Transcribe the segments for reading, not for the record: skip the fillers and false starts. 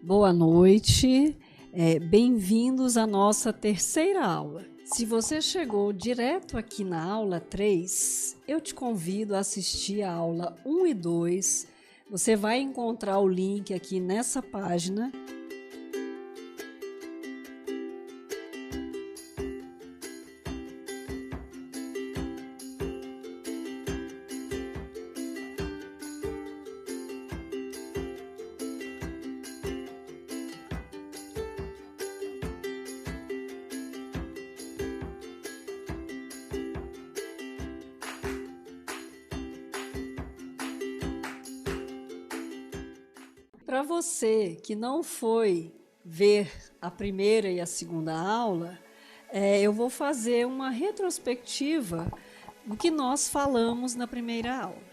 Boa noite, bem-vindos à nossa terceira aula. Se você chegou direto aqui na aula 3, eu te convido a assistir a aula 1 e 2. Você vai encontrar o link aqui nessa página. Para você que não foi ver a primeira e a segunda aula, eu vou fazer uma retrospectiva do que nós falamos na primeira aula.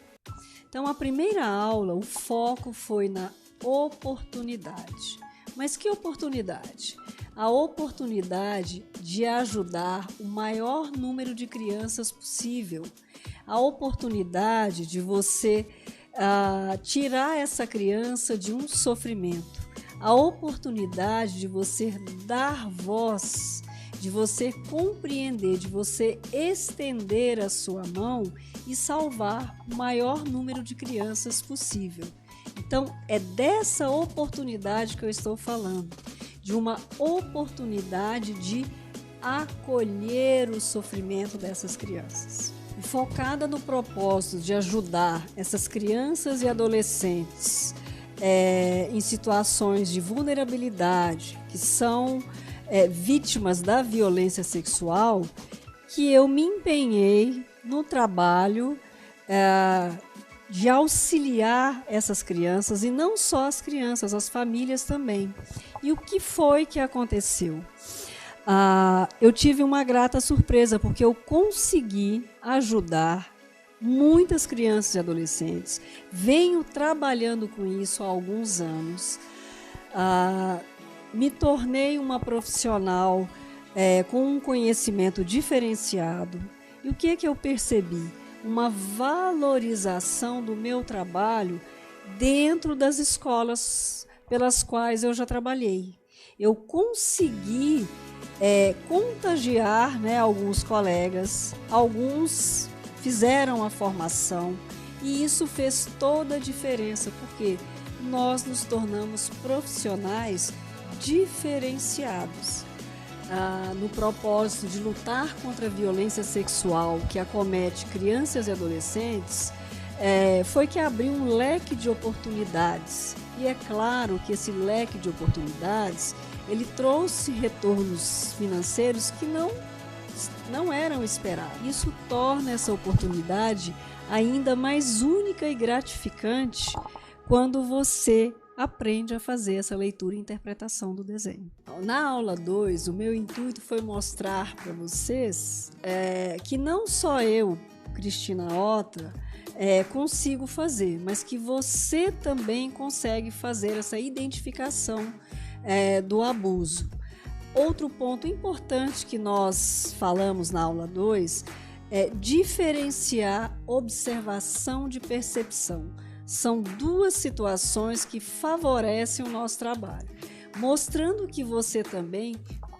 Então, a primeira aula, o foco foi na oportunidade. Mas que oportunidade? A oportunidade de ajudar o maior número de crianças possível. A oportunidade de você tirar essa criança de um sofrimento, a oportunidade de você dar voz, de você compreender, de você estender a sua mão e salvar o maior número de crianças possível. Então, é dessa oportunidade que eu estou falando, de uma oportunidade de acolher o sofrimento dessas crianças. Focada no propósito de ajudar essas crianças e adolescentes em situações de vulnerabilidade, que são vítimas da violência sexual, que eu me empenhei no trabalho de auxiliar essas crianças, e não só as crianças, as famílias também. E o que foi que aconteceu? Eu tive uma grata surpresa, porque eu consegui ajudar muitas crianças e adolescentes. Venho trabalhando com isso há alguns anos. Me tornei uma profissional com um conhecimento diferenciado. E o que eu percebi? Uma valorização do meu trabalho dentro das escolas pelas quais eu já trabalhei. Eu consegui contagiar, alguns colegas, alguns fizeram a formação, e isso fez toda a diferença, porque nós nos tornamos profissionais diferenciados. No propósito de lutar contra a violência sexual que acomete crianças e adolescentes, foi que abriu um leque de oportunidades. E é claro que esse leque de oportunidades ele trouxe retornos financeiros que não eram esperados. Isso torna essa oportunidade ainda mais única e gratificante quando você aprende a fazer essa leitura e interpretação do desenho. Na aula 2, o meu intuito foi mostrar para vocês que não só eu, Cristina Ota, consigo fazer, mas que você também consegue fazer essa identificação do abuso. Outro ponto importante que nós falamos na aula 2 é diferenciar observação de percepção. São duas situações que favorecem o nosso trabalho, mostrando que você também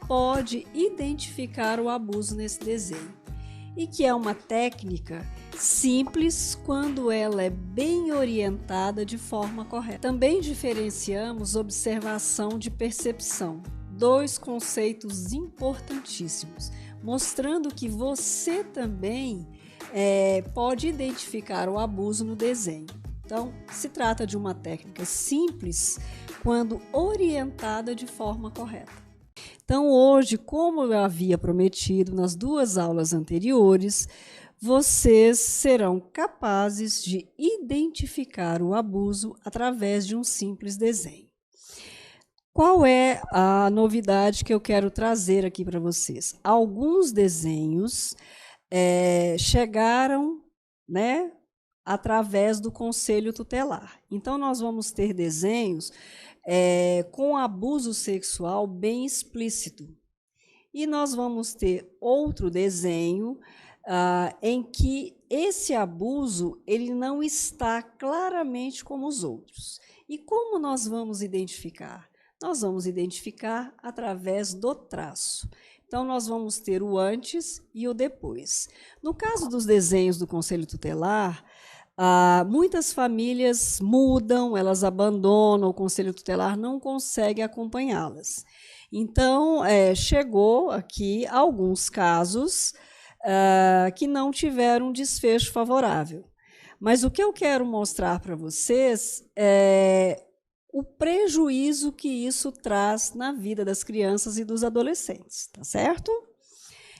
pode identificar o abuso nesse desenho, e que é uma técnica simples quando ela é bem orientada de forma correta. Também diferenciamos observação de percepção, dois conceitos importantíssimos, mostrando que você também pode identificar o abuso no desenho. Então, se trata de uma técnica simples quando orientada de forma correta. Então, hoje, como eu havia prometido nas duas aulas anteriores, vocês serão capazes de identificar o abuso através de um simples desenho. Qual é a novidade que eu quero trazer aqui para vocês? Alguns desenhos chegaram, através do Conselho Tutelar. Então, nós vamos ter desenhos com abuso sexual bem explícito. E nós vamos ter outro desenho em que esse abuso ele não está claramente como os outros. E como nós vamos identificar? Nós vamos identificar através do traço. Então, nós vamos ter o antes e o depois. No caso dos desenhos do Conselho Tutelar, muitas famílias mudam, elas abandonam, o Conselho Tutelar não consegue acompanhá-las. Então, chegou aqui alguns casos que não tiveram um desfecho favorável. Mas o que eu quero mostrar para vocês é o prejuízo que isso traz na vida das crianças e dos adolescentes, tá certo?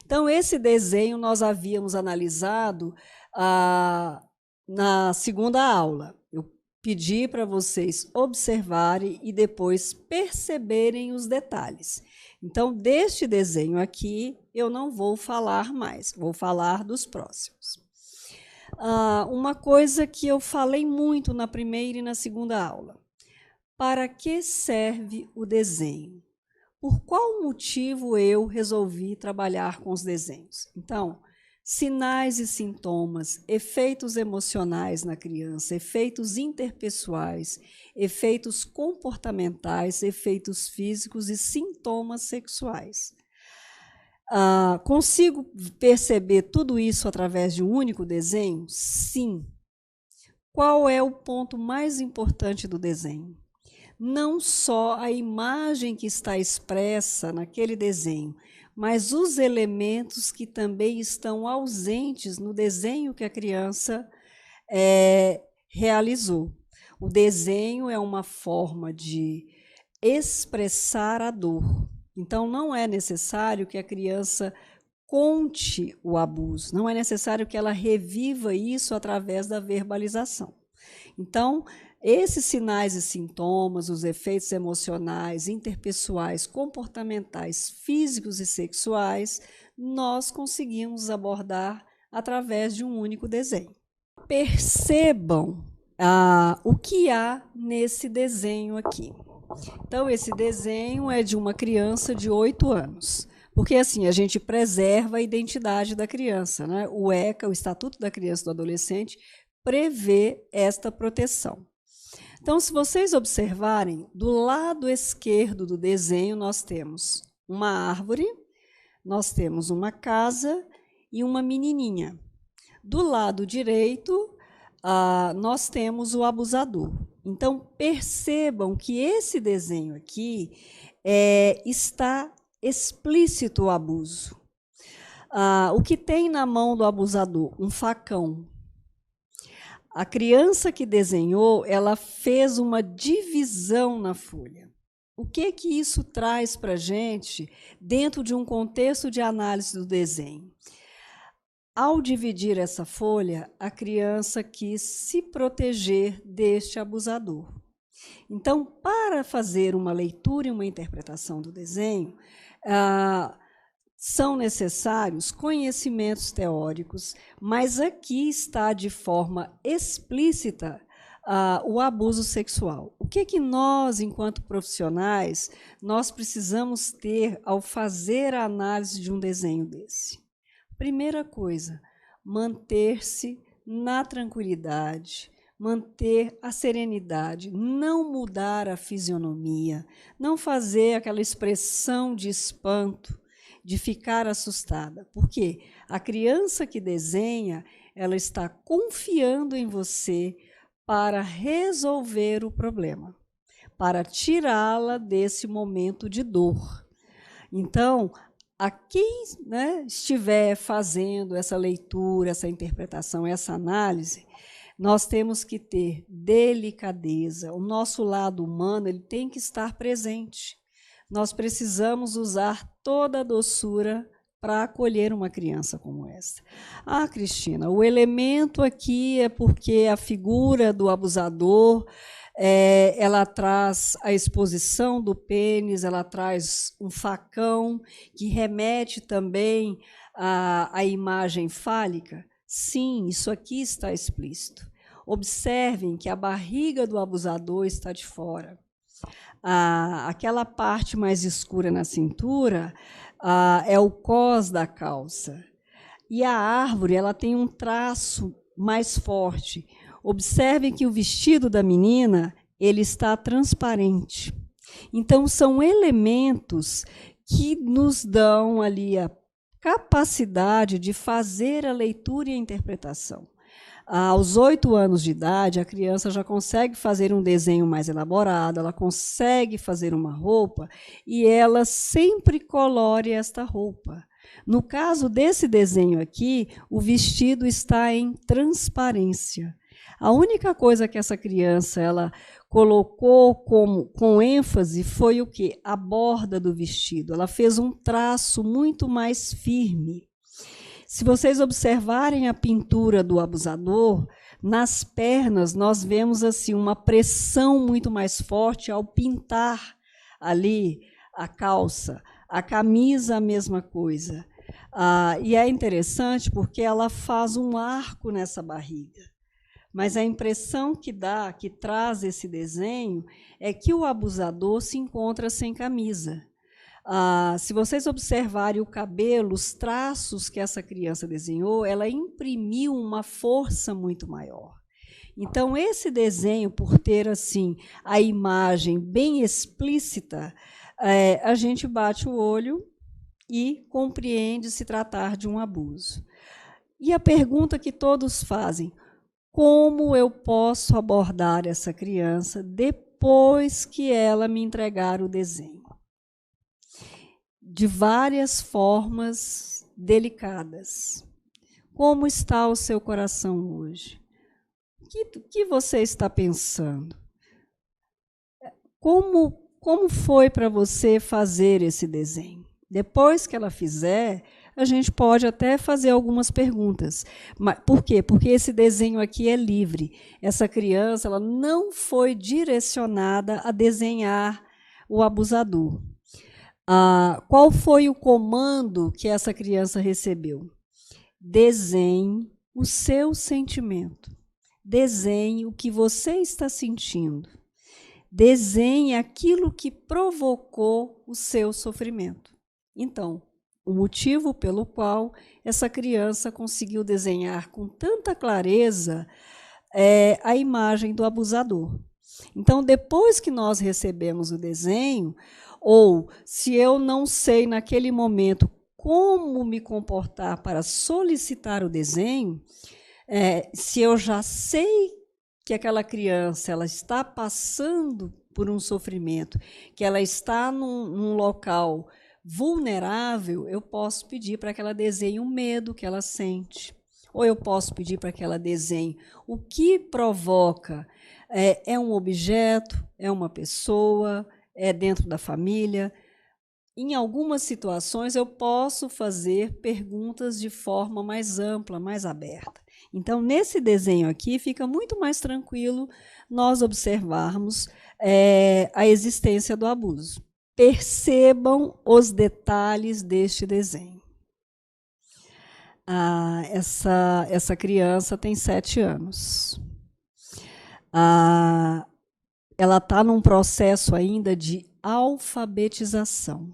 Então, esse desenho nós havíamos analisado na segunda aula. Eu pedi para vocês observarem e depois perceberem os detalhes. Então, deste desenho aqui, eu não vou falar mais, vou falar dos próximos. Uma coisa que eu falei muito na primeira e na segunda aula. Para que serve o desenho? Por qual motivo eu resolvi trabalhar com os desenhos? Então, sinais e sintomas, efeitos emocionais na criança, efeitos interpessoais, efeitos comportamentais, efeitos físicos e sintomas sexuais. Consigo perceber tudo isso através de um único desenho? Sim. Qual é o ponto mais importante do desenho? Não só a imagem que está expressa naquele desenho, mas os elementos que também estão ausentes no desenho que a criança realizou. O desenho é uma forma de expressar a dor. Então, não é necessário que a criança conte o abuso, não é necessário que ela reviva isso através da verbalização. Então, esses sinais e sintomas, os efeitos emocionais, interpessoais, comportamentais, físicos e sexuais, nós conseguimos abordar através de um único desenho. Percebam o que há nesse desenho aqui. Então, esse desenho é de uma criança de 8 anos. Porque, assim, a gente preserva a identidade da criança, né? O ECA, o Estatuto da Criança e do Adolescente, prevê esta proteção. Então, se vocês observarem, do lado esquerdo do desenho, nós temos uma árvore, nós temos uma casa e uma menininha. Do lado direito, nós temos o abusador. Então, percebam que esse desenho aqui está explícito o abuso. O que tem na mão do abusador? Um facão. A criança que desenhou, ela fez uma divisão na folha. O que isso traz para a gente dentro de um contexto de análise do desenho? Ao dividir essa folha, a criança quis se proteger deste abusador. Então, para fazer uma leitura e uma interpretação do desenho, são necessários conhecimentos teóricos, mas aqui está de forma explícita o abuso sexual. O que nós, enquanto profissionais, nós precisamos ter ao fazer a análise de um desenho desse? Primeira coisa, manter-se na tranquilidade, manter a serenidade, não mudar a fisionomia, não fazer aquela expressão de espanto, de ficar assustada. Por quê? A criança que desenha, ela está confiando em você para resolver o problema, para tirá-la desse momento de dor. Então, a quem estiver fazendo essa leitura, essa interpretação, essa análise, nós temos que ter delicadeza. O nosso lado humano ele tem que estar presente. Nós precisamos usar toda a doçura para acolher uma criança como essa. Cristina, o elemento aqui é porque a figura do abusador, ela traz a exposição do pênis, ela traz um facão que remete também à imagem fálica. Sim, isso aqui está explícito. Observem que a barriga do abusador está de fora. Aquela parte mais escura na cintura é o cós da calça. E a árvore ela tem um traço mais forte. Observem que o vestido da menina ele está transparente. Então, são elementos que nos dão ali a capacidade de fazer a leitura e a interpretação. Aos 8 anos de idade, a criança já consegue fazer um desenho mais elaborado, ela consegue fazer uma roupa e ela sempre colore esta roupa. No caso desse desenho aqui, o vestido está em transparência. A única coisa que essa criança ela colocou com ênfase foi o quê? A borda do vestido. Ela fez um traço muito mais firme. Se vocês observarem a pintura do abusador, nas pernas nós vemos assim uma pressão muito mais forte ao pintar ali a calça, a camisa a mesma coisa. E é interessante porque ela faz um arco nessa barriga. Mas a impressão que dá, que traz esse desenho, é que o abusador se encontra sem camisa. Se vocês observarem o cabelo, os traços que essa criança desenhou, ela imprimiu uma força muito maior. Então, esse desenho, por ter assim a imagem bem explícita, a gente bate o olho e compreende se tratar de um abuso. E a pergunta que todos fazem: como eu posso abordar essa criança depois que ela me entregar o desenho? De várias formas delicadas. Como está o seu coração hoje? O que você está pensando? Como foi para você fazer esse desenho? Depois que ela fizer, a gente pode até fazer algumas perguntas. Mas, por quê? Porque esse desenho aqui é livre. Essa criança ela não foi direcionada a desenhar o abusador. Qual foi o comando que essa criança recebeu? Desenhe o seu sentimento. Desenhe o que você está sentindo. Desenhe aquilo que provocou o seu sofrimento. Então, o motivo pelo qual essa criança conseguiu desenhar com tanta clareza a imagem do abusador. Então, depois que nós recebemos o desenho, ou se eu não sei naquele momento como me comportar para solicitar o desenho, se eu já sei que aquela criança ela está passando por um sofrimento, que ela está num local vulnerável, eu posso pedir para que ela desenhe o medo que ela sente. Ou eu posso pedir para que ela desenhe o que provoca. É um objeto, é uma pessoa, é dentro da família. Em algumas situações, eu posso fazer perguntas de forma mais ampla, mais aberta. Então, nesse desenho aqui, fica muito mais tranquilo nós observarmos a existência do abuso. Percebam os detalhes deste desenho. Essa criança tem 7 anos. Ela está num processo ainda de alfabetização.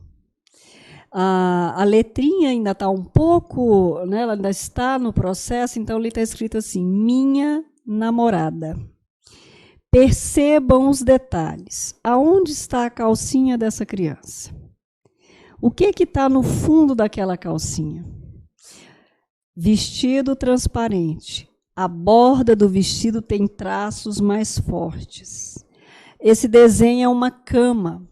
A letrinha ainda está um pouco, né, ela ainda está no processo, então ali está escrito assim: minha namorada. Percebam os detalhes. Aonde está a calcinha dessa criança? O que está no fundo daquela calcinha? Vestido transparente. A borda do vestido tem traços mais fortes. Esse desenho é uma cama.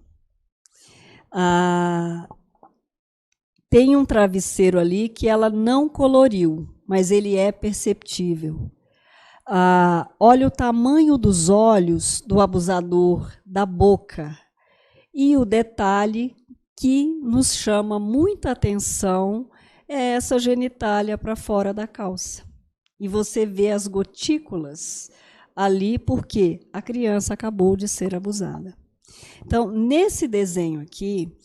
Tem um travesseiro ali que ela não coloriu, mas ele é perceptível. Olha o tamanho dos olhos do abusador, da boca. E o detalhe que nos chama muita atenção é essa genitália para fora da calça. E você vê as gotículas ali porque a criança acabou de ser abusada. Então, nesse desenho aqui,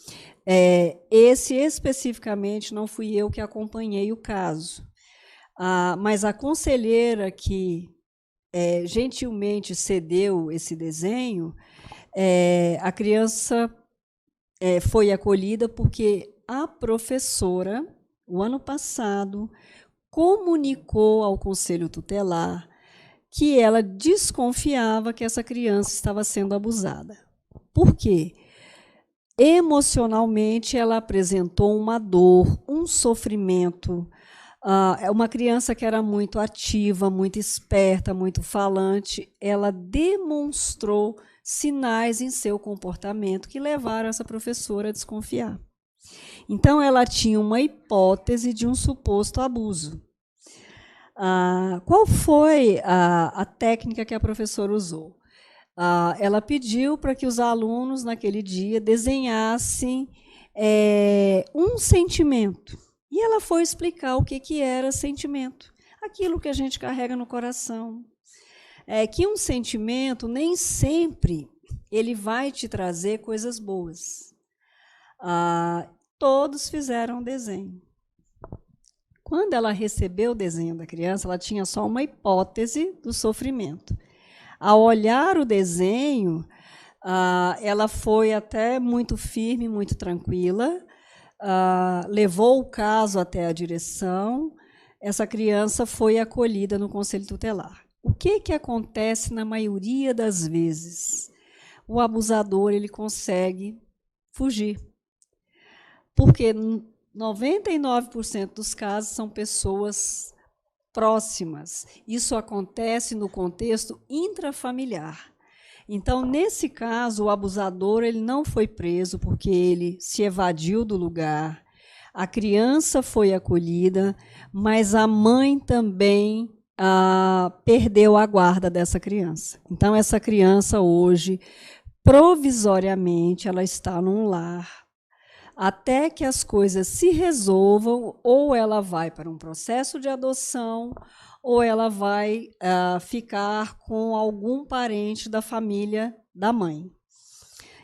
esse especificamente não fui eu que acompanhei o caso, mas a conselheira que gentilmente cedeu esse desenho, a criança foi acolhida porque a professora, o ano passado, comunicou ao Conselho Tutelar que ela desconfiava que essa criança estava sendo abusada. Por quê? Emocionalmente, ela apresentou uma dor, um sofrimento. É uma criança que era muito ativa, muito esperta, muito falante. Ela demonstrou sinais em seu comportamento que levaram essa professora a desconfiar. Então, ela tinha uma hipótese de um suposto abuso. Qual foi a técnica que a professora usou? Ela pediu para que os alunos, naquele dia, desenhassem um sentimento. E ela foi explicar o que era sentimento. Aquilo que a gente carrega no coração. Que um sentimento, nem sempre, ele vai te trazer coisas boas. Todos fizeram um desenho. Quando ela recebeu o desenho da criança, ela tinha só uma hipótese do sofrimento. Ao olhar o desenho, ela foi até muito firme, muito tranquila, levou o caso até a direção. Essa criança foi acolhida no Conselho Tutelar. O que acontece na maioria das vezes? O abusador ele consegue fugir. Porque 99% dos casos são pessoas próximas. Isso acontece no contexto intrafamiliar. Então, nesse caso, o abusador ele não foi preso porque ele se evadiu do lugar. A criança foi acolhida, mas a mãe também perdeu a guarda dessa criança. Então, essa criança hoje, provisoriamente, ela está num lar. Até que as coisas se resolvam, ou ela vai para um processo de adoção, ou ela vai ficar com algum parente da família da mãe.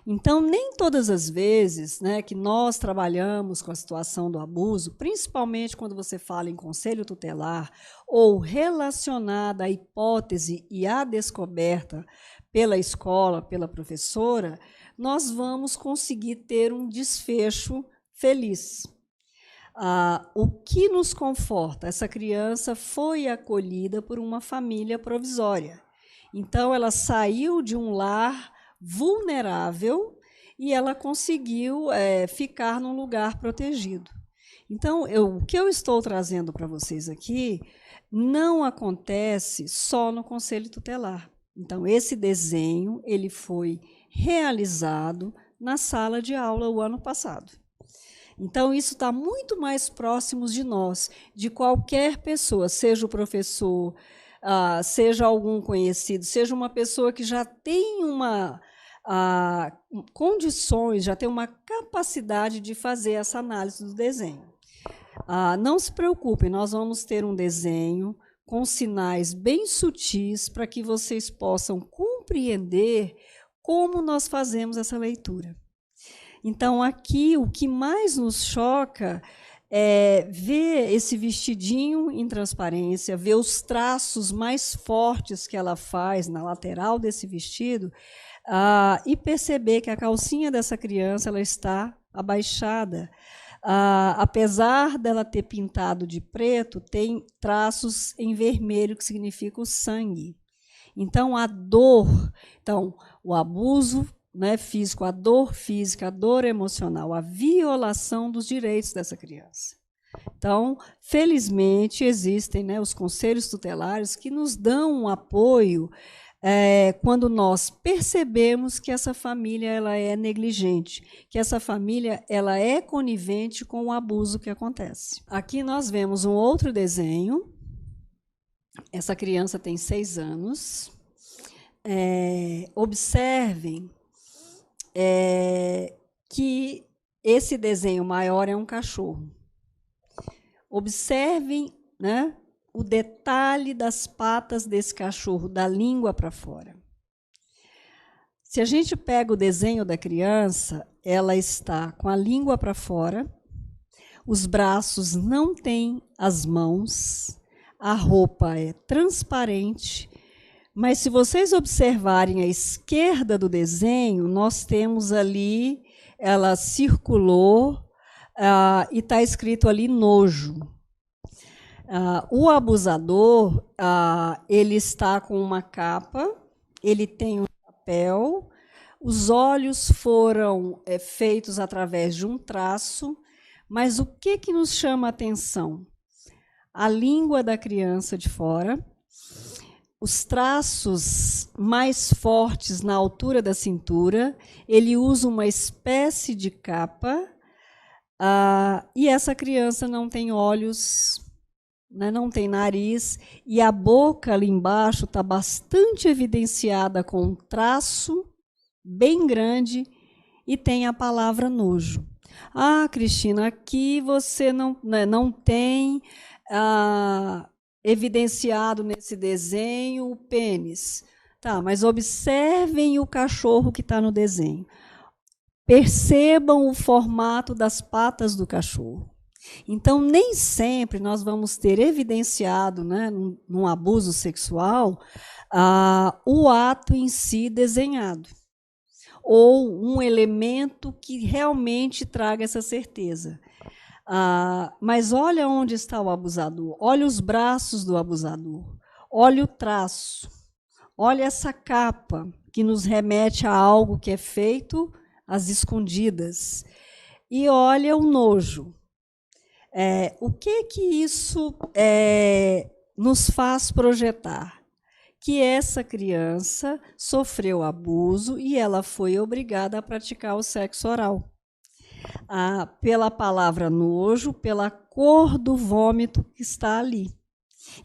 Então, nem todas as vezes, né, que nós trabalhamos com a situação do abuso, principalmente quando você fala em conselho tutelar, ou relacionada à hipótese e à descoberta pela escola, pela professora, nós vamos conseguir ter um desfecho feliz. O que nos conforta? Essa criança foi acolhida por uma família provisória. Então, ela saiu de um lar vulnerável e ela conseguiu ficar num lugar protegido. Então, o que eu estou trazendo para vocês aqui não acontece só no Conselho Tutelar. Então, esse desenho ele foi realizado na sala de aula o ano passado. Então, isso está muito mais próximo de nós, de qualquer pessoa, seja o professor, seja algum conhecido, seja uma pessoa que já tem condições, já tem uma capacidade de fazer essa análise do desenho. Não se preocupem, nós vamos ter um desenho com sinais bem sutis para que vocês possam compreender como nós fazemos essa leitura. Então, aqui, o que mais nos choca é ver esse vestidinho em transparência, ver os traços mais fortes que ela faz na lateral desse vestido e perceber que a calcinha dessa criança ela está abaixada. Apesar dela ter pintado de preto, tem traços em vermelho, que significa o sangue. Então, a dor, o abuso, né, físico, a dor física, a dor emocional, a violação dos direitos dessa criança. Então, felizmente, existem, né, os conselhos tutelares que nos dão um apoio quando nós percebemos que essa família ela é negligente, que essa família ela é conivente com o abuso que acontece. Aqui nós vemos um outro desenho. Essa criança tem 6 anos. Observem que esse desenho maior é um cachorro. Observem, né, o detalhe das patas desse cachorro, da língua para fora. Se a gente pega o desenho da criança, ela está com a língua para fora, os braços não têm as mãos, a roupa é transparente, mas se vocês observarem à esquerda do desenho, nós temos ali, ela circulou e está escrito ali nojo. O abusador, ele está com uma capa, ele tem um chapéu, Os olhos foram feitos através de um traço, mas o que nos chama a atenção? A língua da criança de fora, os traços mais fortes na altura da cintura, ele usa uma espécie de capa, e essa criança não tem olhos, né, não tem nariz, e a boca ali embaixo está bastante evidenciada com um traço bem grande e tem a palavra nojo. Ah, Cristina, aqui você não tem evidenciado nesse desenho o pênis. Tá, mas observem o cachorro que está no desenho. Percebam o formato das patas do cachorro. Então, nem sempre nós vamos ter evidenciado, né, num abuso sexual, o ato em si desenhado, ou um elemento que realmente traga essa certeza. Mas olha onde está o abusador, olha os braços do abusador, olha o traço, olha essa capa que nos remete a algo que é feito às escondidas, e olha o nojo. O que isso nos faz projetar? Que essa criança sofreu abuso e ela foi obrigada a praticar o sexo oral. Pela palavra nojo, pela cor do vômito que está ali.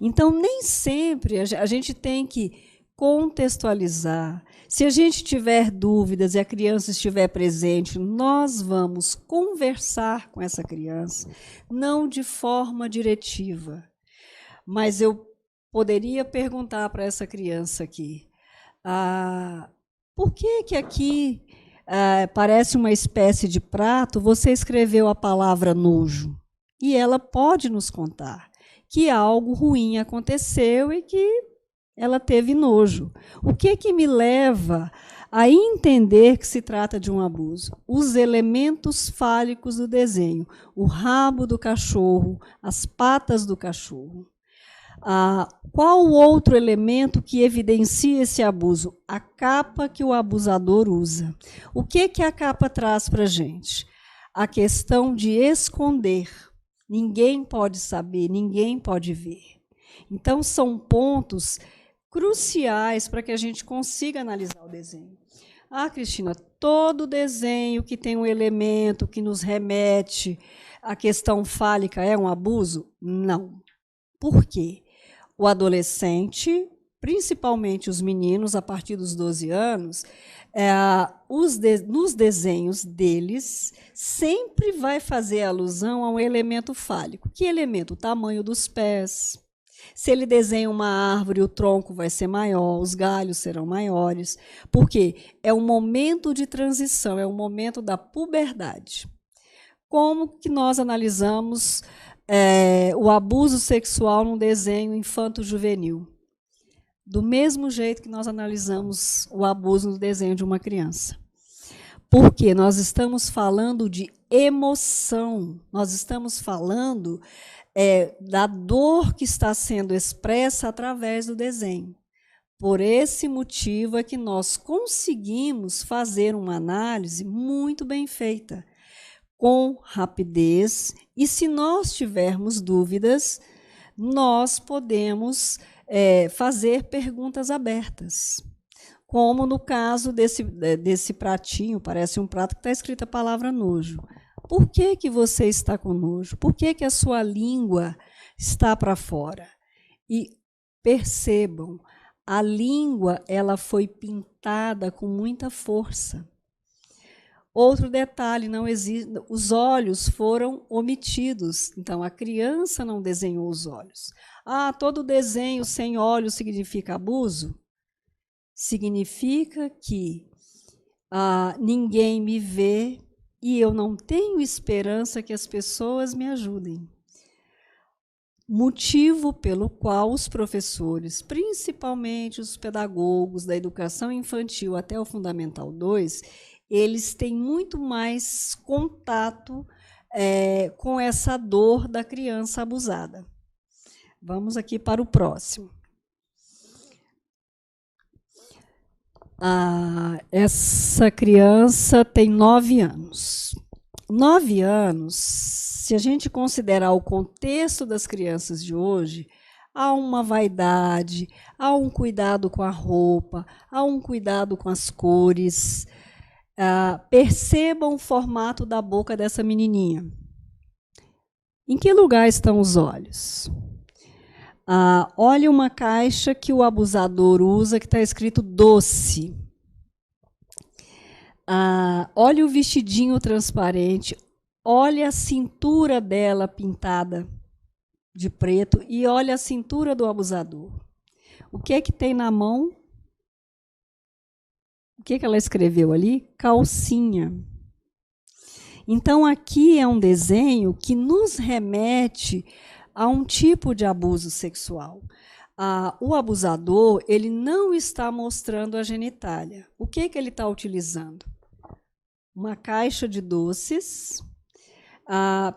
Então, nem sempre a gente tem que contextualizar. Se a gente tiver dúvidas e a criança estiver presente, nós vamos conversar com essa criança, não de forma diretiva, mas eu poderia perguntar para essa criança aqui, por que aqui parece uma espécie de prato, você escreveu a palavra nojo? E ela pode nos contar que algo ruim aconteceu e que ela teve nojo. O que me leva a entender que se trata de um abuso? Os elementos fálicos do desenho, o rabo do cachorro, as patas do cachorro. Qual o outro elemento que evidencia esse abuso? A capa que o abusador usa. O que a capa traz para a gente? A questão de esconder. Ninguém pode saber, ninguém pode ver. Então, são pontos cruciais para que a gente consiga analisar o desenho. Cristina, todo desenho que tem um elemento que nos remete à questão fálica é um abuso? Não. Por quê? O adolescente, principalmente os meninos, a partir dos 12 anos, nos desenhos deles, sempre vai fazer alusão a um elemento fálico. Que elemento? O tamanho dos pés. Se ele desenha uma árvore, o tronco vai ser maior, os galhos serão maiores. Por quê? É um momento de transição, é um momento da puberdade. Como que nós analisamos o abuso sexual num desenho infanto-juvenil? Do mesmo jeito que nós analisamos o abuso no desenho de uma criança. Porque nós estamos falando de emoção, nós estamos falando da dor que está sendo expressa através do desenho. Por esse motivo é que nós conseguimos fazer uma análise muito bem feita, com rapidez, e se nós tivermos dúvidas, nós podemos fazer perguntas abertas. Como no caso desse pratinho, parece um prato que está escrita a palavra nojo. Por que você está com nojo? Por que a sua língua está para fora? E percebam, a língua ela foi pintada com muita força. Outro detalhe, não existe, os olhos foram omitidos, então a criança não desenhou os olhos. Todo desenho sem olhos significa abuso? Significa que ninguém me vê e eu não tenho esperança que as pessoas me ajudem. Motivo pelo qual os professores, principalmente os pedagogos da educação infantil até o Fundamental 2, eles têm muito mais contato com essa dor da criança abusada. Vamos aqui para o próximo. Essa criança tem 9 anos. 9 anos, se a gente considerar o contexto das crianças de hoje, há uma vaidade, há um cuidado com a roupa, há um cuidado com as cores. Percebam o formato da boca dessa menininha. Em que lugar estão os olhos? Olhe uma caixa que o abusador usa, que está escrito doce. Olhe o vestidinho transparente. Olhe a cintura dela pintada de preto e olhe a cintura do abusador. O que é que tem na mão? O que é que ela escreveu ali? Calcinha. Então, aqui é um desenho que nos remete a um tipo de abuso sexual. O abusador, ele não está mostrando a genitália. O que é que ele está utilizando? Uma caixa de doces.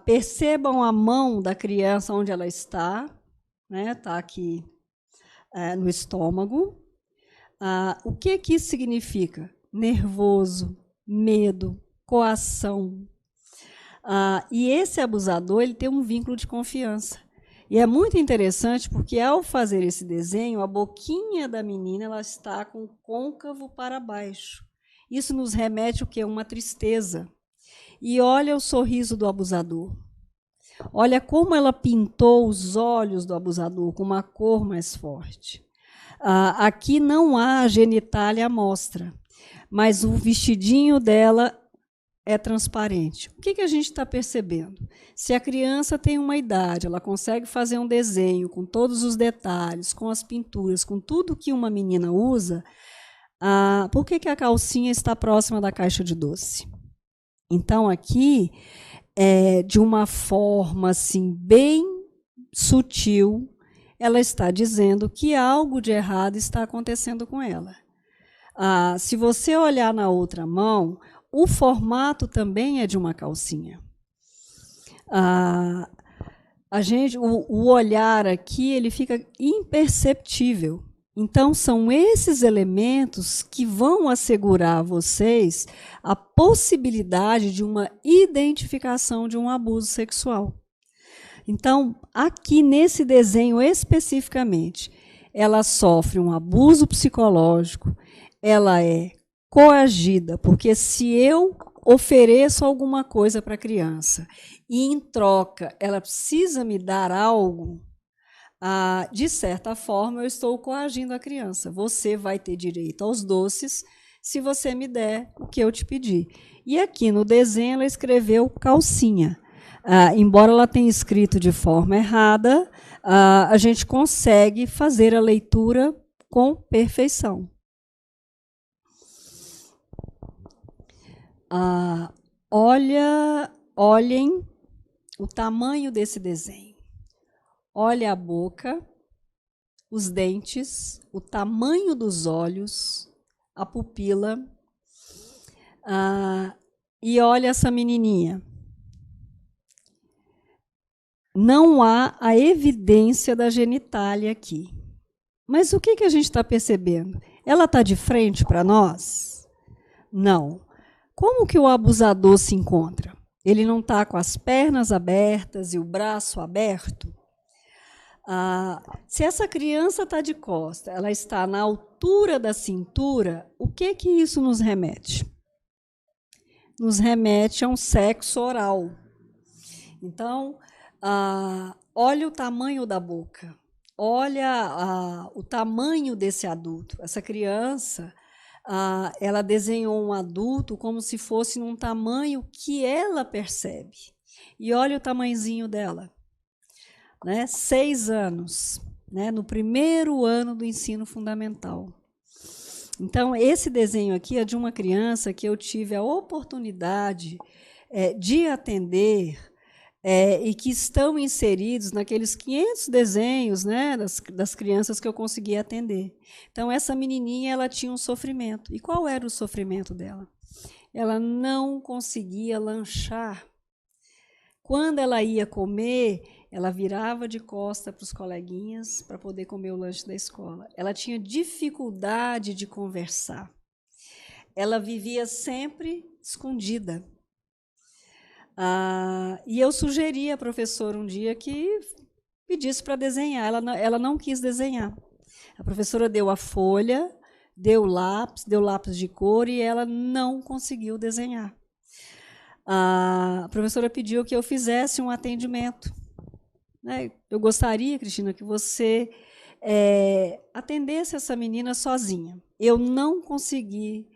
Percebam a mão da criança onde ela está, né? Está aqui no estômago. O que que isso significa? Nervoso, medo, coação. E esse abusador, ele tem um vínculo de confiança. E é muito interessante porque, ao fazer esse desenho, a boquinha da menina ela está com o côncavo para baixo. Isso nos remete o quê? Uma tristeza. E olha o sorriso do abusador. Olha como ela pintou os olhos do abusador com uma cor mais forte. Aqui não há genitália à mostra, mas o vestidinho dela é transparente. O que a gente está percebendo? Se a criança tem uma idade, ela consegue fazer um desenho com todos os detalhes, com as pinturas, com tudo que uma menina usa, por que a calcinha está próxima da caixa de doce? Então, aqui, de uma forma assim, bem sutil, ela está dizendo que algo de errado está acontecendo com ela. Se você olhar na outra mão, o formato também é de uma calcinha. O olhar aqui ele fica imperceptível. Então, são esses elementos que vão assegurar a vocês a possibilidade de uma identificação de um abuso sexual. Então, aqui nesse desenho especificamente, ela sofre um abuso psicológico, ela é coagida, porque se eu ofereço alguma coisa para a criança e, em troca, ela precisa me dar algo, de certa forma, eu estou coagindo a criança. Você vai ter direito aos doces se você me der o que eu te pedi. E aqui no desenho ela escreveu calcinha. Embora ela tenha escrito de forma errada, a gente consegue fazer a leitura com perfeição. Olhem o tamanho desse desenho. Olha a boca, os dentes, o tamanho dos olhos, a pupila. E olha essa menininha. Não há a evidência da genitália aqui. Mas o que a gente está percebendo? Ela está de frente para nós? Não. Como que o abusador se encontra? Ele não está com as pernas abertas e o braço aberto? Se essa criança está de costa, ela está na altura da cintura, o que isso nos remete? Nos remete a um sexo oral. Então, olha o tamanho da boca, olha o tamanho desse adulto. Essa criança, ela desenhou um adulto como se fosse num tamanho que ela percebe. E olha o tamanhozinho dela. 6 anos, no primeiro ano do ensino fundamental. Então, esse desenho aqui é de uma criança que eu tive a oportunidade de atender e que estão inseridos naqueles 500 desenhos das crianças que eu consegui atender. Então, essa menininha ela tinha um sofrimento. E qual era o sofrimento dela? Ela não conseguia lanchar. Quando ela ia comer, ela virava de costa para os coleguinhas para poder comer o lanche da escola. Ela tinha dificuldade de conversar. ela vivia sempre escondida. E eu sugeri à professora um dia que pedisse para desenhar. Ela não quis desenhar. A professora deu a folha, deu lápis de cor e ela não conseguiu desenhar. A professora pediu que eu fizesse um atendimento. Eu gostaria, Cristina, que você atendesse essa menina sozinha. Eu não consegui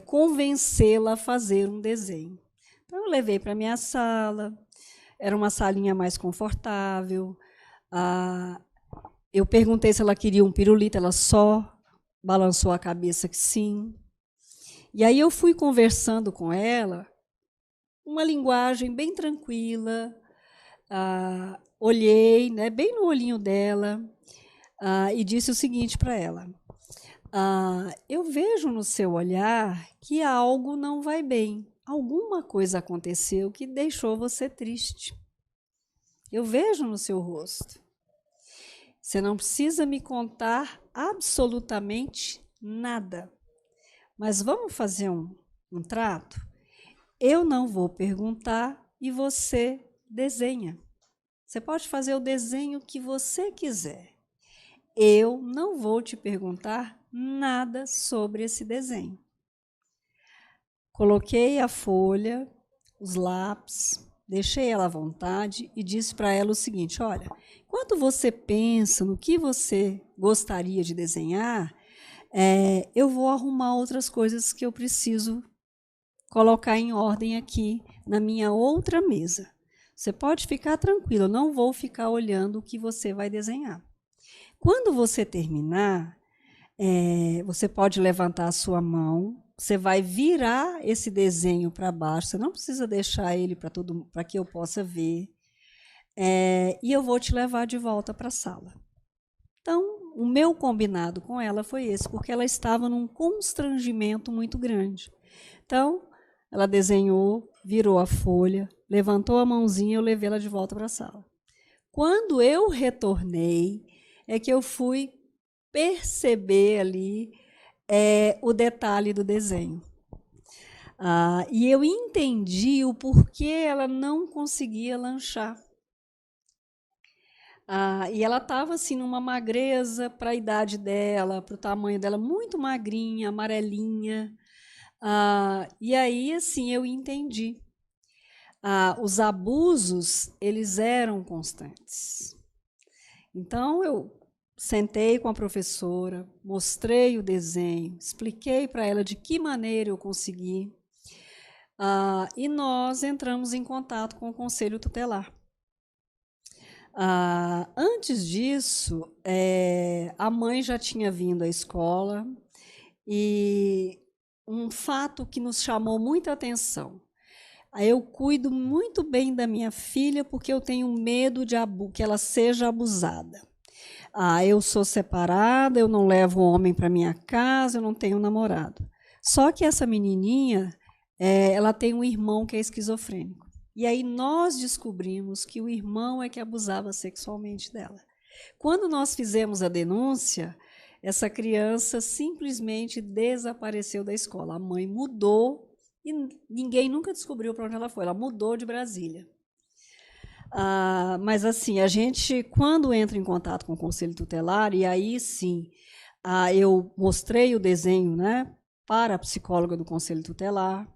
convencê-la a fazer um desenho. Então, eu levei para a minha sala, era uma salinha mais confortável. Eu perguntei se ela queria um pirulito, ela só balançou a cabeça que sim. E aí eu fui conversando com ela, uma linguagem bem tranquila, olhei, né, bem no olhinho dela, e disse o seguinte para ela: eu vejo no seu olhar que algo não vai bem. Alguma coisa aconteceu que deixou você triste. Eu vejo no seu rosto. Você não precisa me contar absolutamente nada. Mas vamos fazer um trato? Eu não vou perguntar e você desenha. Você pode fazer o desenho que você quiser. Eu não vou te perguntar nada sobre esse desenho. Coloquei a folha, os lápis, deixei ela à vontade e disse para ela o seguinte: olha, enquanto você pensa no que você gostaria de desenhar, eu vou arrumar outras coisas que eu preciso colocar em ordem aqui na minha outra mesa. Você pode ficar tranquilo, eu não vou ficar olhando o que você vai desenhar. Quando você terminar, você pode levantar a sua mão, você vai virar esse desenho para baixo, você não precisa deixar ele para que eu possa ver, e eu vou te levar de volta para a sala. Então, o meu combinado com ela foi esse, porque ela estava num constrangimento muito grande. Então, ela desenhou, virou a folha, levantou a mãozinha e eu levei ela de volta para a sala. Quando eu retornei, é que eu fui perceber ali o detalhe do desenho. E eu entendi o porquê ela não conseguia lanchar. E ela estava assim, numa magreza para a idade dela, para o tamanho dela, muito magrinha, amarelinha. E aí, assim, eu entendi. Os abusos, eles eram constantes. Então, eu sentei com a professora, mostrei o desenho, expliquei para ela de que maneira eu consegui, e nós entramos em contato com o Conselho Tutelar. Antes disso, a mãe já tinha vindo à escola, e um fato que nos chamou muita atenção: eu cuido muito bem da minha filha porque eu tenho medo de que ela seja abusada. Eu sou separada, eu não levo homem para minha casa, eu não tenho namorado. Só que essa menininha, ela tem um irmão que é esquizofrênico. E aí nós descobrimos que o irmão é que abusava sexualmente dela. Quando nós fizemos a denúncia, essa criança simplesmente desapareceu da escola. A mãe mudou e ninguém nunca descobriu para onde ela foi. Ela mudou de Brasília. Mas, assim, a gente, quando entra em contato com o Conselho Tutelar, e aí, sim, eu mostrei o desenho, né, para a psicóloga do Conselho Tutelar,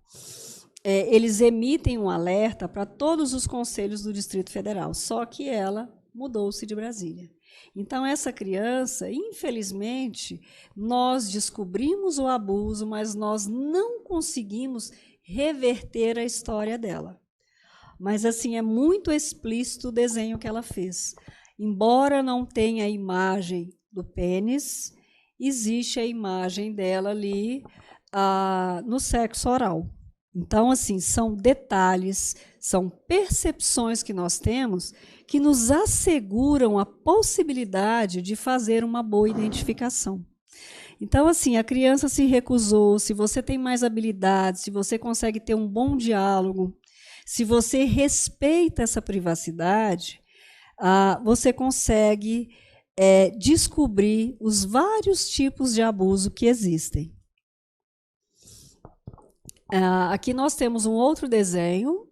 eles emitem um alerta para todos os conselhos do Distrito Federal, só que ela mudou-se de Brasília. Então, essa criança, infelizmente, nós descobrimos o abuso, mas nós não conseguimos reverter a história dela. Mas, assim, é muito explícito o desenho que ela fez. Embora não tenha a imagem do pênis, existe a imagem dela ali no sexo oral. Então, assim, são detalhes, são percepções que nós temos que nos asseguram a possibilidade de fazer uma boa identificação. Então, assim, a criança se recusou. Se você tem mais habilidades, se você consegue ter um bom diálogo, se você respeita essa privacidade, você consegue descobrir os vários tipos de abuso que existem. Aqui nós temos um outro desenho.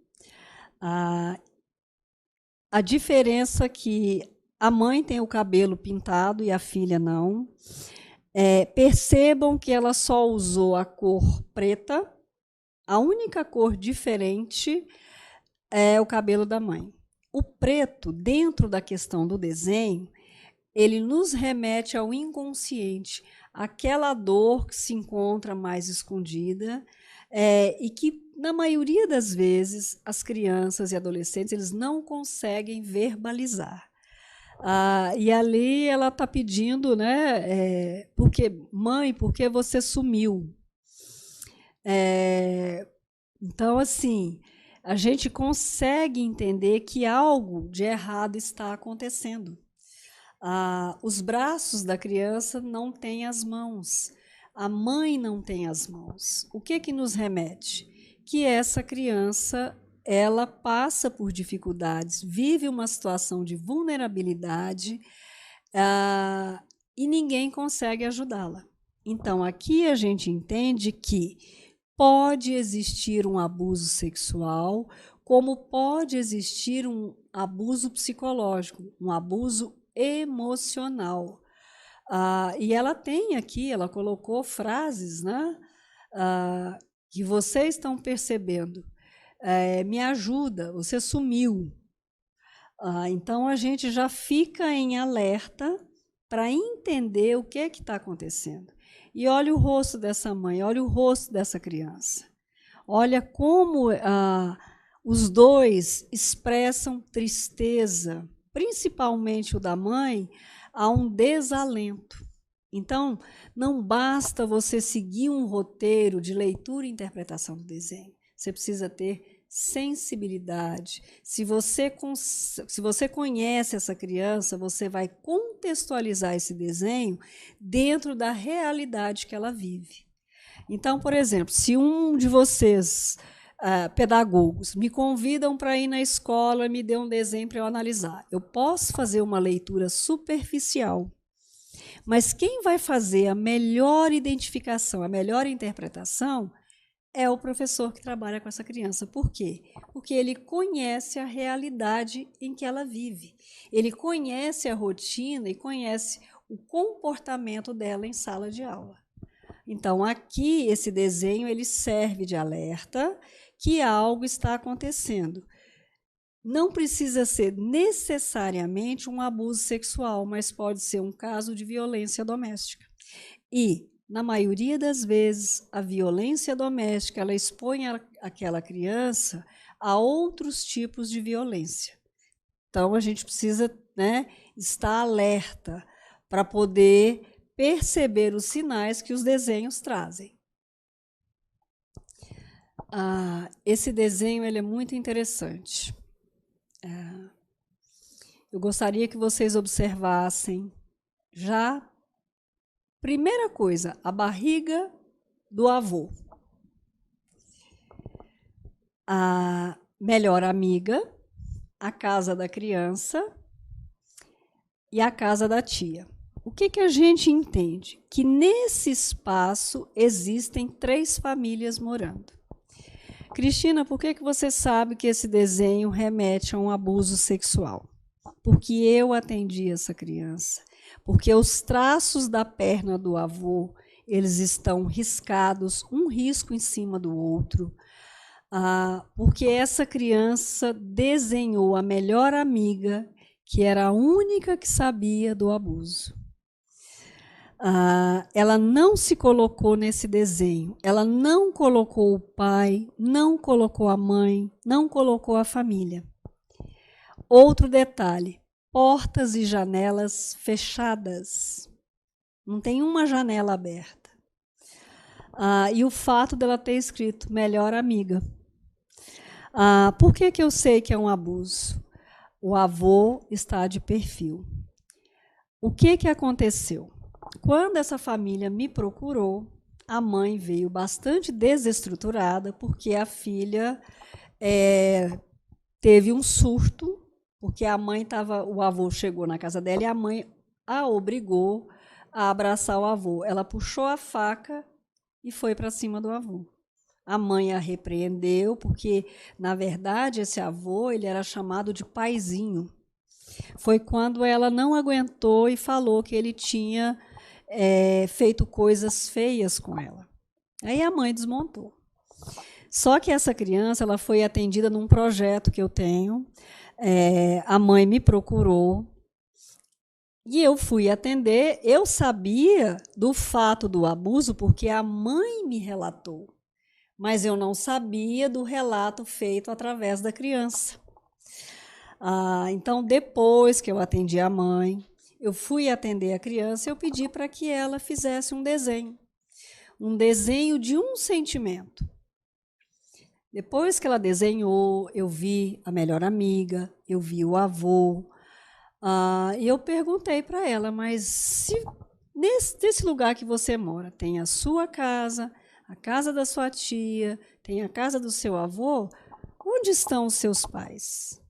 A diferença é que a mãe tem o cabelo pintado e a filha não. Percebam que ela só usou a cor preta. A única cor diferente é o cabelo da mãe. O preto, dentro da questão do desenho, ele nos remete ao inconsciente, aquela dor que se encontra mais escondida, e que, na maioria das vezes, as crianças e adolescentes eles não conseguem verbalizar. E ali ela está pedindo, né? Mãe, por que você sumiu? Então, assim, a gente consegue entender que algo de errado está acontecendo. Os braços da criança não têm as mãos, a mãe não tem as mãos. O que nos remete? Que essa criança ela passa por dificuldades, vive uma situação de vulnerabilidade e ninguém consegue ajudá-la. Então, aqui a gente entende que pode existir um abuso sexual, como pode existir um abuso psicológico, um abuso emocional. E ela tem aqui, ela colocou frases, né, que vocês estão percebendo. Me ajuda, você sumiu. Então, a gente já fica em alerta para entender o que está acontecendo. E olha o rosto dessa mãe, olha o rosto dessa criança. Olha como os dois expressam tristeza, principalmente o da mãe, há um desalento. Então, não basta você seguir um roteiro de leitura e interpretação do desenho. Você precisa ter sensibilidade. Se você conhece essa criança, você vai contextualizar esse desenho dentro da realidade que ela vive. Então, por exemplo, se um de vocês, pedagogos, me convidam para ir na escola e me dê um desenho para eu analisar, eu posso fazer uma leitura superficial, mas quem vai fazer a melhor identificação, a melhor interpretação, é o professor que trabalha com essa criança. Por quê? Porque ele conhece a realidade em que ela vive. Ele conhece a rotina e conhece o comportamento dela em sala de aula. Então, aqui, esse desenho ele serve de alerta que algo está acontecendo. Não precisa ser necessariamente um abuso sexual, mas pode ser um caso de violência doméstica. E, na maioria das vezes, a violência doméstica ela expõe aquela criança a outros tipos de violência. Então, a gente precisa, né, estar alerta para poder perceber os sinais que os desenhos trazem. Esse desenho ele é muito interessante. Eu gostaria que vocês observassem já, primeira coisa, a barriga do avô. A melhor amiga, a casa da criança e a casa da tia. O que a gente entende? Que nesse espaço existem 3 famílias morando. Cristina, por que você sabe que esse desenho remete a um abuso sexual? Porque eu atendi essa criança. Porque os traços da perna do avô, eles estão riscados, um risco em cima do outro. Porque essa criança desenhou a melhor amiga, que era a única que sabia do abuso. Ela não se colocou nesse desenho, ela não colocou o pai, não colocou a mãe, não colocou a família. Outro detalhe, portas e janelas fechadas, não tem uma janela aberta. E o fato dela ter escrito melhor amiga. Por que eu sei que é um abuso? O avô está de perfil. O que aconteceu? Quando essa família me procurou, a mãe veio bastante desestruturada, porque a filha teve um surto, porque o avô chegou na casa dela e a mãe a obrigou a abraçar o avô. Ela puxou a faca e foi para cima do avô. A mãe a repreendeu, porque, na verdade, esse avô ele era chamado de paizinho. Foi quando ela não aguentou e falou que ele tinha feito coisas feias com ela. Aí a mãe desmontou. Só que essa criança ela foi atendida num projeto que eu tenho. A mãe me procurou e eu fui atender. Eu sabia do fato do abuso porque a mãe me relatou, mas eu não sabia do relato feito através da criança. Então, depois que eu atendi a mãe, eu fui atender a criança e eu pedi para que ela fizesse um desenho de um sentimento. Depois que ela desenhou, eu vi a melhor amiga, eu vi o avô, e eu perguntei para ela, mas se nesse lugar que você mora tem a sua casa, a casa da sua tia, tem a casa do seu avô, onde estão os seus pais?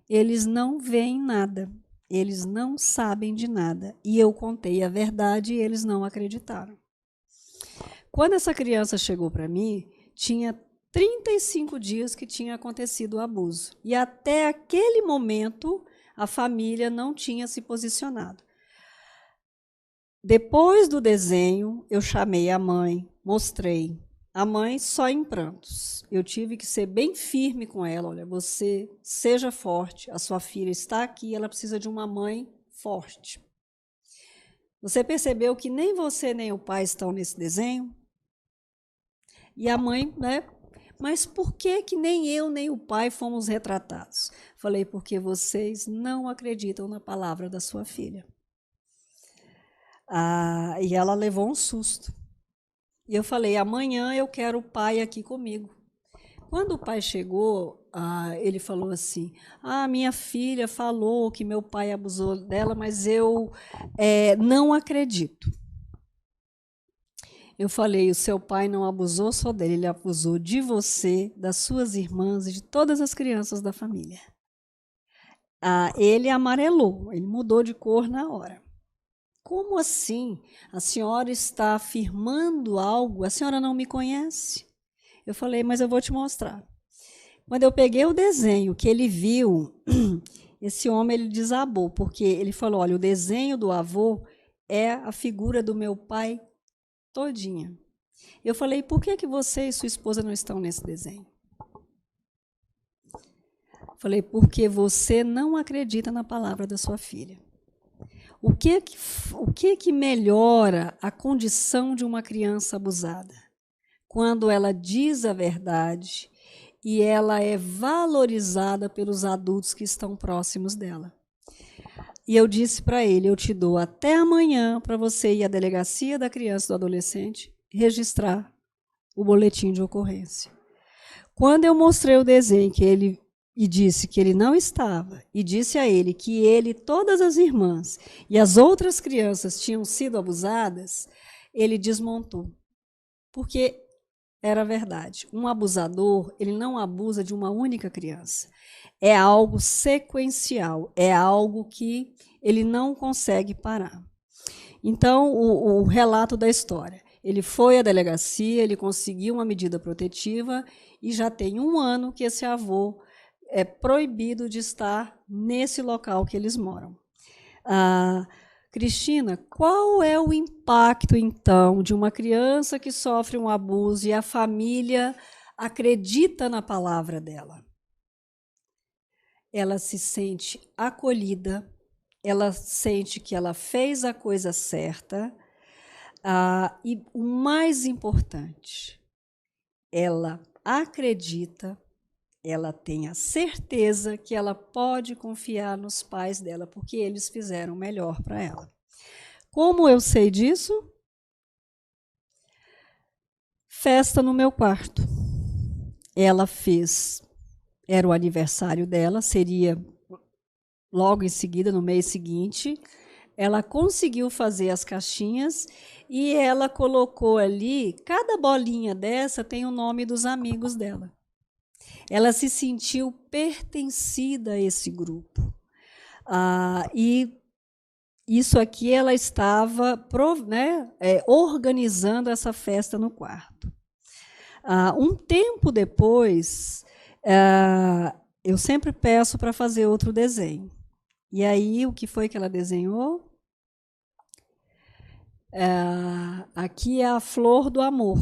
Eles não veem nada, eles não sabem de nada. E eu contei a verdade e eles não acreditaram. Quando essa criança chegou para mim, tinha 35 dias que tinha acontecido o abuso. E até aquele momento, a família não tinha se posicionado. Depois do desenho, eu chamei a mãe, mostrei. A mãe só em prantos. Eu tive que ser bem firme com ela. Olha, você seja forte, a sua filha está aqui, ela precisa de uma mãe forte. Você percebeu que nem você nem o pai estão nesse desenho? E a mãe, né? Mas por que nem eu nem o pai fomos retratados? Falei, porque vocês não acreditam na palavra da sua filha. E ela levou um susto. E eu falei, amanhã eu quero o pai aqui comigo. Quando o pai chegou, ele falou assim, minha filha falou que meu pai abusou dela, mas eu não acredito. Eu falei, o seu pai não abusou só dele, ele abusou de você, das suas irmãs e de todas as crianças da família. Ele amarelou, ele mudou de cor na hora. Como assim? A senhora está afirmando algo? A senhora não me conhece? Eu falei, mas eu vou te mostrar. Quando eu peguei o desenho que ele viu, esse homem ele desabou, porque ele falou, olha, o desenho do avô é a figura do meu pai todinha. Eu falei, por que você e sua esposa não estão nesse desenho? Falei, porque você não acredita na palavra da sua filha. O que melhora a condição de uma criança abusada? Quando ela diz a verdade e ela é valorizada pelos adultos que estão próximos dela. E eu disse para ele, eu te dou até amanhã para você ir à delegacia da criança e do adolescente registrar o boletim de ocorrência. Quando eu mostrei o desenho e disse que ele não estava, e disse a ele que ele, todas as irmãs e as outras crianças tinham sido abusadas, ele desmontou. Porque era verdade. Um abusador, ele não abusa de uma única criança. É algo sequencial, é algo que ele não consegue parar. Então, o relato da história. Ele foi à delegacia, ele conseguiu uma medida protetiva e já tem 1 ano que esse avô é proibido de estar nesse local que eles moram. Cristina, qual é o impacto, então, de uma criança que sofre um abuso e a família acredita na palavra dela? Ela se sente acolhida, ela sente que ela fez a coisa certa, e o mais importante, ela acredita, ela tem a certeza que ela pode confiar nos pais dela, porque eles fizeram o melhor para ela. Como eu sei disso? Festa no meu quarto. Ela fez, era o aniversário dela, seria logo em seguida, no mês seguinte. Ela conseguiu fazer as caixinhas e ela colocou ali, cada bolinha dessa tem o nome dos amigos dela. Ela se sentiu pertencida a esse grupo. E isso aqui ela estava organizando essa festa no quarto. Um tempo depois, eu sempre peço para fazer outro desenho. E aí, o que foi que ela desenhou? Aqui é a flor do amor.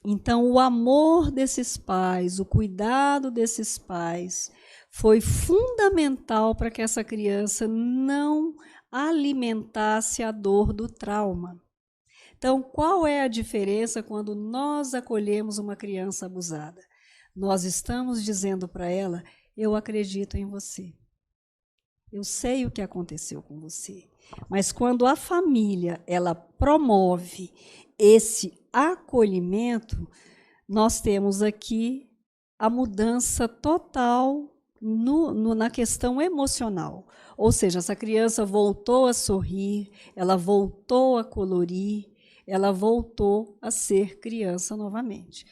Então, o amor desses pais, o cuidado desses pais, foi fundamental para que essa criança não alimentasse a dor do trauma. Então, qual é a diferença quando nós acolhemos uma criança abusada? Nós estamos dizendo para ela: eu acredito em você. Eu sei o que aconteceu com você. Mas quando a família ela promove esse acolhimento, nós temos aqui a mudança total na questão emocional. Ou seja, essa criança voltou a sorrir, ela voltou a colorir, ela voltou a ser criança novamente.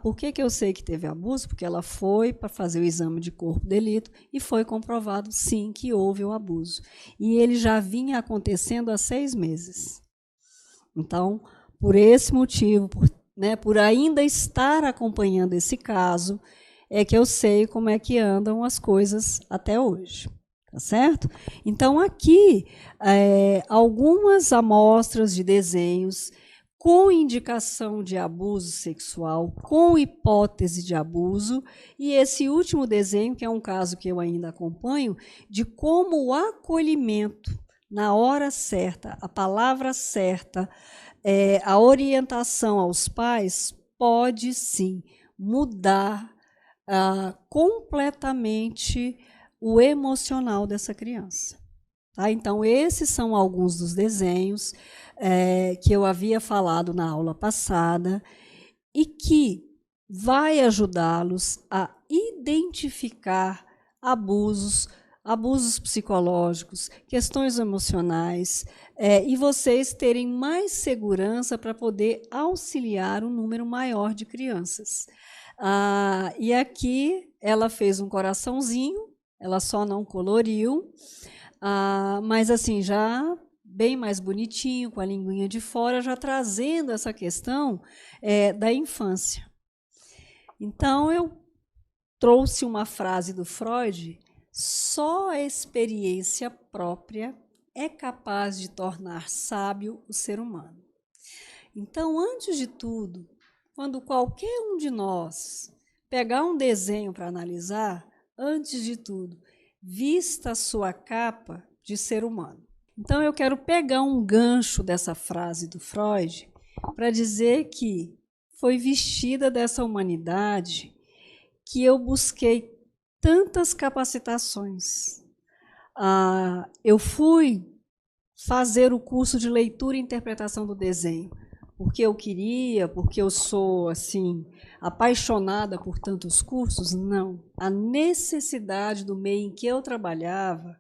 Por que eu sei que teve abuso? Porque ela foi para fazer o exame de corpo de delito e foi comprovado, sim, que houve o abuso. E ele já vinha acontecendo há 6 meses. Então, por esse motivo, por ainda estar acompanhando esse caso, é que eu sei como é que andam as coisas até hoje. Tá certo? Então, aqui, algumas amostras de desenhos com indicação de abuso sexual, com hipótese de abuso, e esse último desenho, que é um caso que eu ainda acompanho, de como o acolhimento, na hora certa, a palavra certa, a orientação aos pais, pode sim mudar completamente o emocional dessa criança. Tá? Então, esses são alguns dos desenhos que eu havia falado na aula passada e que vai ajudá-los a identificar abusos psicológicos, questões emocionais, e vocês terem mais segurança para poder auxiliar um número maior de crianças. E aqui ela fez um coraçãozinho, ela só não coloriu, mas assim, já bem mais bonitinho, com a linguinha de fora, já trazendo essa questão da infância. Então, eu trouxe uma frase do Freud: só a experiência própria é capaz de tornar sábio o ser humano. Então, antes de tudo, quando qualquer um de nós pegar um desenho para analisar, antes de tudo, vista a sua capa de ser humano. Então, eu quero pegar um gancho dessa frase do Freud para dizer que foi vestida dessa humanidade que eu busquei tantas capacitações. Eu fui fazer o curso de leitura e interpretação do desenho, porque eu queria, porque eu sou assim apaixonada por tantos cursos? Não. A necessidade do meio em que eu trabalhava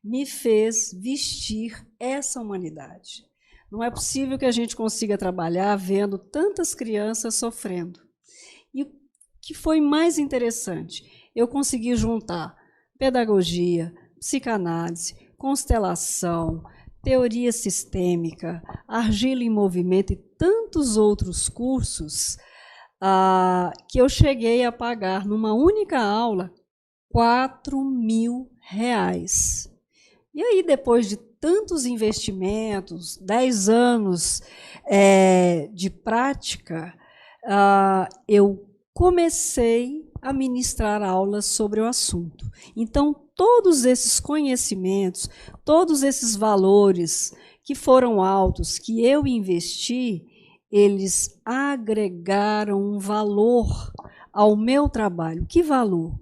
me fez vestir essa humanidade. Não é possível que a gente consiga trabalhar vendo tantas crianças sofrendo. E o que foi mais interessante, eu consegui juntar pedagogia, psicanálise, constelação, teoria sistêmica, argila em movimento e tantos outros cursos que eu cheguei a pagar numa única aula R$4.000. E aí, depois de tantos investimentos, 10 anos de prática, eu comecei a ministrar aulas sobre o assunto. Então, todos esses conhecimentos, todos esses valores que foram altos, que eu investi, eles agregaram um valor ao meu trabalho. Que valor?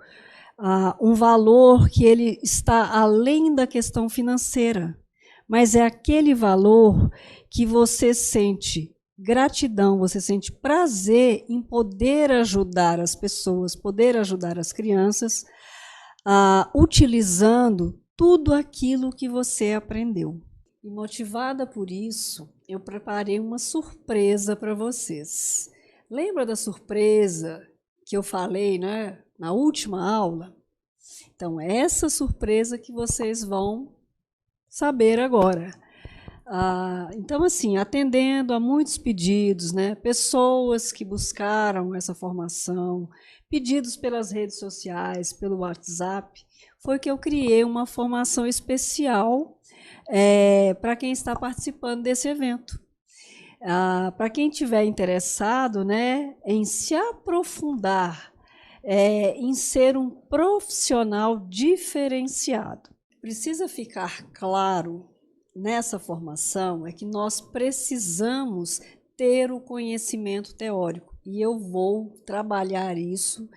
Um valor que ele está além da questão financeira, mas é aquele valor que você sente gratidão, você sente prazer em poder ajudar as pessoas, poder ajudar as crianças, utilizando tudo aquilo que você aprendeu. E motivada por isso, eu preparei uma surpresa para vocês. Lembra da surpresa que eu falei, né, na última aula? Então, essa surpresa que vocês vão saber agora. Então, assim, atendendo a muitos pedidos, né, pessoas que buscaram essa formação, pedidos pelas redes sociais, pelo WhatsApp, foi que eu criei uma formação especial para quem está participando desse evento. Para quem tiver interessado, né, em se aprofundar, em ser um profissional diferenciado. Precisa ficar claro nessa formação é que nós precisamos ter o conhecimento teórico, e eu vou trabalhar isso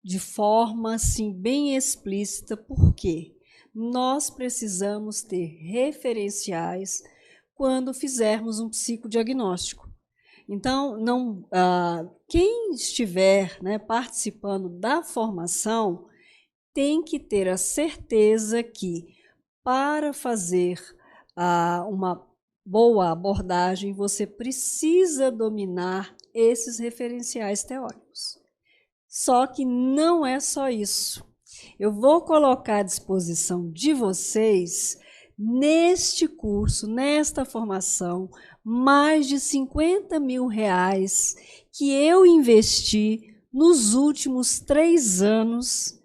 de forma assim, bem explícita, porque nós precisamos ter referenciais quando fizermos um psicodiagnóstico. Então, quem estiver, né, participando da formação tem que ter a certeza que, para fazer uma boa abordagem, você precisa dominar esses referenciais teóricos. Só que não é só isso. Eu vou colocar à disposição de vocês, neste curso, nesta formação, mais de R$50 mil que eu investi nos últimos 3 anos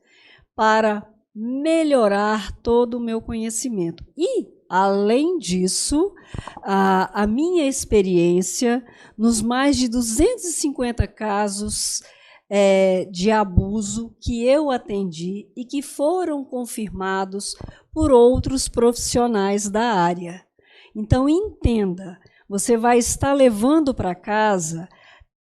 para melhorar todo o meu conhecimento. E, além disso, a minha experiência nos mais de 250 casos de abuso que eu atendi e que foram confirmados por outros profissionais da área. Então, entenda, você vai estar levando para casa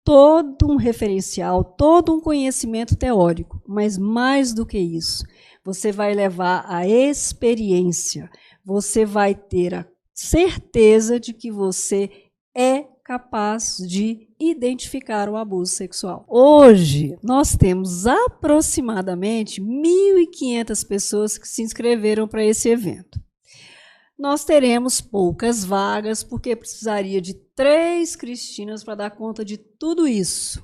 todo um referencial, todo um conhecimento teórico, mas mais do que isso, você vai levar a experiência, você vai ter a certeza de que você é capaz de identificar o abuso sexual. Hoje, nós temos aproximadamente 1.500 pessoas que se inscreveram para esse evento. Nós teremos poucas vagas, porque precisaria de 3 Cristinas para dar conta de tudo isso.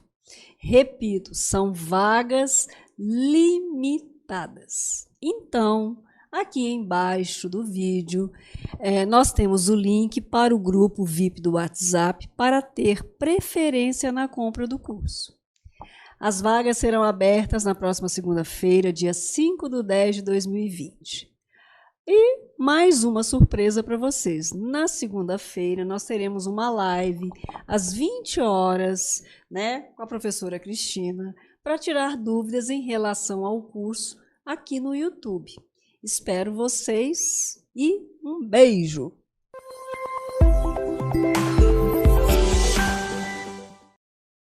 Repito, são vagas limitadas. Então, aqui embaixo do vídeo, nós temos o link para o grupo VIP do WhatsApp para ter preferência na compra do curso. As vagas serão abertas na próxima segunda-feira, dia 5/10/2020. E mais uma surpresa para vocês. Na segunda-feira, nós teremos uma live às 20 horas, né, com a professora Cristina, para tirar dúvidas em relação ao curso aqui no YouTube. Espero vocês e um beijo!